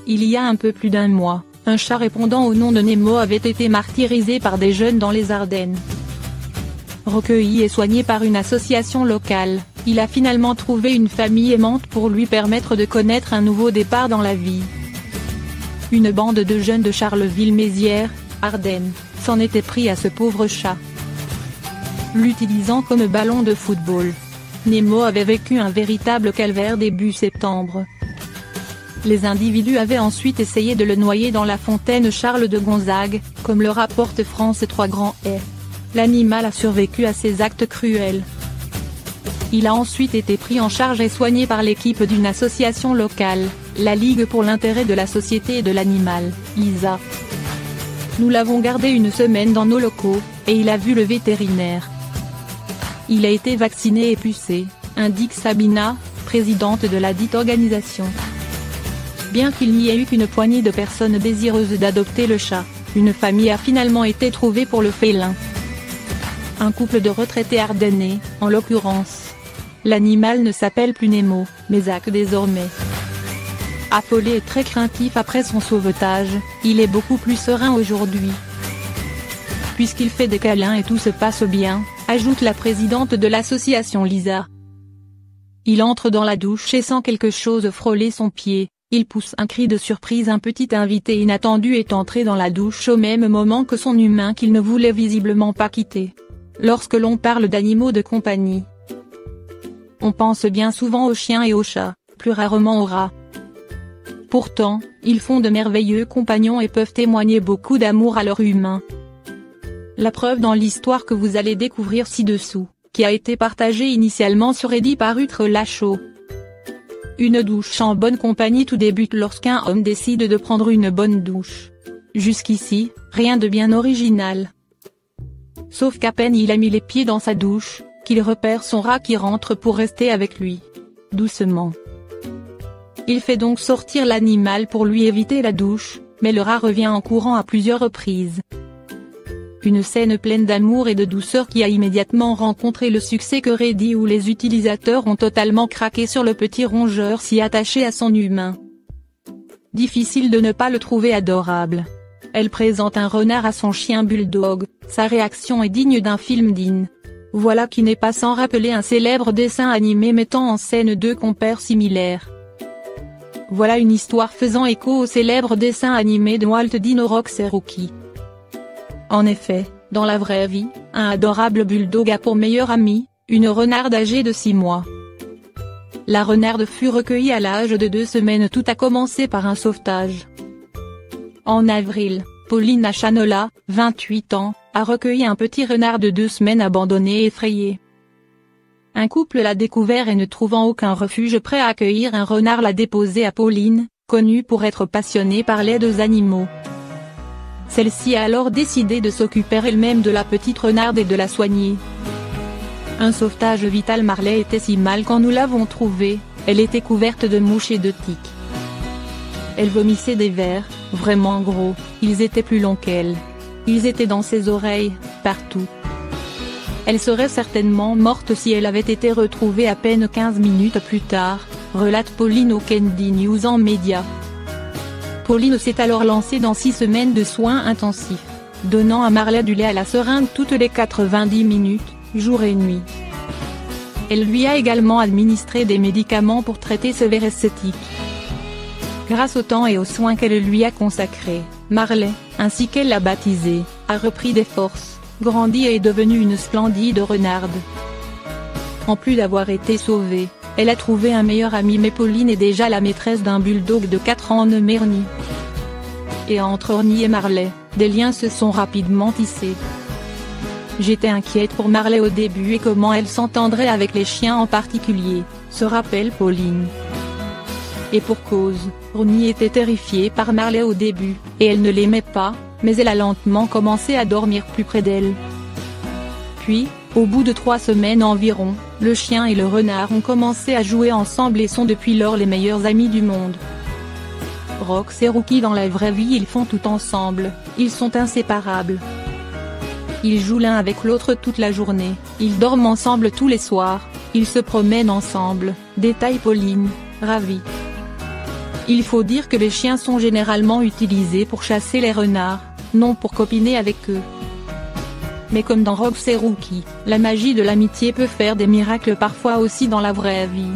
Il y a un peu plus d'un mois, un chat répondant au nom de Nemo avait été martyrisé par des jeunes dans les Ardennes. Recueilli et soigné par une association locale, il a finalement trouvé une famille aimante pour lui permettre de connaître un nouveau départ dans la vie. Une bande de jeunes de Charleville-Mézières, Ardennes, s'en était pris à ce pauvre chat. L'utilisant comme ballon de football. Nemo avait vécu un véritable calvaire début septembre. Les individus avaient ensuite essayé de le noyer dans la fontaine Charles de Gonzague, comme le rapporte France 3 Grand Est. L'animal a survécu à ces actes cruels. Il a ensuite été pris en charge et soigné par l'équipe d'une association locale, la Ligue pour l'intérêt de la société et de l'animal, LISA. Nous l'avons gardé une semaine dans nos locaux, et il a vu le vétérinaire. Il a été vacciné et pucé, indique Sabina, présidente de la dite organisation. Bien qu'il n'y ait eu qu'une poignée de personnes désireuses d'adopter le chat, une famille a finalement été trouvée pour le félin. Un couple de retraités ardennais, en l'occurrence. L'animal ne s'appelle plus Nemo, mais Zach désormais. Affolé et très craintif après son sauvetage, il est beaucoup plus serein aujourd'hui. Puisqu'il fait des câlins et tout se passe bien, ajoute la présidente de l'association Lisa. Il entre dans la douche et sent quelque chose frôler son pied, il pousse un cri de surprise. Un petit invité inattendu est entré dans la douche au même moment que son humain qu'il ne voulait visiblement pas quitter. Lorsque l'on parle d'animaux de compagnie, on pense bien souvent aux chiens et aux chats, plus rarement aux rats. Pourtant, ils font de merveilleux compagnons et peuvent témoigner beaucoup d'amour à leur humain. La preuve dans l'histoire que vous allez découvrir ci-dessous, qui a été partagée initialement sur Reddit par Utre Lachaud. Une douche en bonne compagnie. Tout débute lorsqu'un homme décide de prendre une bonne douche. Jusqu'ici, rien de bien original. Sauf qu'à peine il a mis les pieds dans sa douche, qu'il repère son rat qui rentre pour rester avec lui. Doucement. Il fait donc sortir l'animal pour lui éviter la douche, mais le rat revient en courant à plusieurs reprises. Une scène pleine d'amour et de douceur qui a immédiatement rencontré le succès que Reddit, où les utilisateurs ont totalement craqué sur le petit rongeur si attaché à son humain. Difficile de ne pas le trouver adorable. Elle présente un renard à son chien bulldog, sa réaction est digne d'un film digne. Voilà qui n'est pas sans rappeler un célèbre dessin animé mettant en scène deux compères similaires. Voilà une histoire faisant écho au célèbre dessin animé de Walt Dino Rox et Rookie. En effet, dans la vraie vie, un adorable bulldog a pour meilleure amie, une renarde âgée de 6 mois. La renarde fut recueillie à l'âge de 2 semaines. Tout a commencé par un sauvetage. En avril, Pauline Achanola, 28 ans, a recueilli un petit renard de 2 semaines abandonné et effrayé. Un couple l'a découvert et ne trouvant aucun refuge prêt à accueillir un renard l'a déposé à Pauline, connue pour être passionnée par l'aide aux animaux. Celle-ci a alors décidé de s'occuper elle-même de la petite renarde et de la soigner. Un sauvetage vital. Marley était si mal quand nous l'avons trouvée, elle était couverte de mouches et de tiques. Elle vomissait des vers, vraiment gros, ils étaient plus longs qu'elle. Ils étaient dans ses oreilles, partout. Elle serait certainement morte si elle avait été retrouvée à peine 15 minutes plus tard, relate Pauline au Candy News en média. Pauline s'est alors lancée dans 6 semaines de soins intensifs, donnant à Marley du lait à la seringue toutes les 90 minutes, jour et nuit. Elle lui a également administré des médicaments pour traiter ce ver esthétique. Grâce au temps et aux soins qu'elle lui a consacrés, Marley, ainsi qu'elle l'a baptisée, a repris des forces, grandi et est devenue une splendide renarde. En plus d'avoir été sauvée, elle a trouvé un meilleur ami, mais Pauline est déjà la maîtresse d'un bulldog de 4 ans nommé Ernie. Et entre Ernie et Marley, des liens se sont rapidement tissés. J'étais inquiète pour Marley au début et comment elle s'entendrait avec les chiens en particulier, se rappelle Pauline. Et pour cause, Ernie était terrifiée par Marley au début, et elle ne l'aimait pas, mais elle a lentement commencé à dormir plus près d'elle. Puis, au bout de 3 semaines environ, le chien et le renard ont commencé à jouer ensemble et sont depuis lors les meilleurs amis du monde. Rox et Rookie, dans la vraie vie ils font tout ensemble, ils sont inséparables. Ils jouent l'un avec l'autre toute la journée, ils dorment ensemble tous les soirs, ils se promènent ensemble, détaille Pauline, ravie. Il faut dire que les chiens sont généralement utilisés pour chasser les renards, non pour copiner avec eux. Mais comme dans Rox et Rookie, la magie de l'amitié peut faire des miracles parfois aussi dans la vraie vie.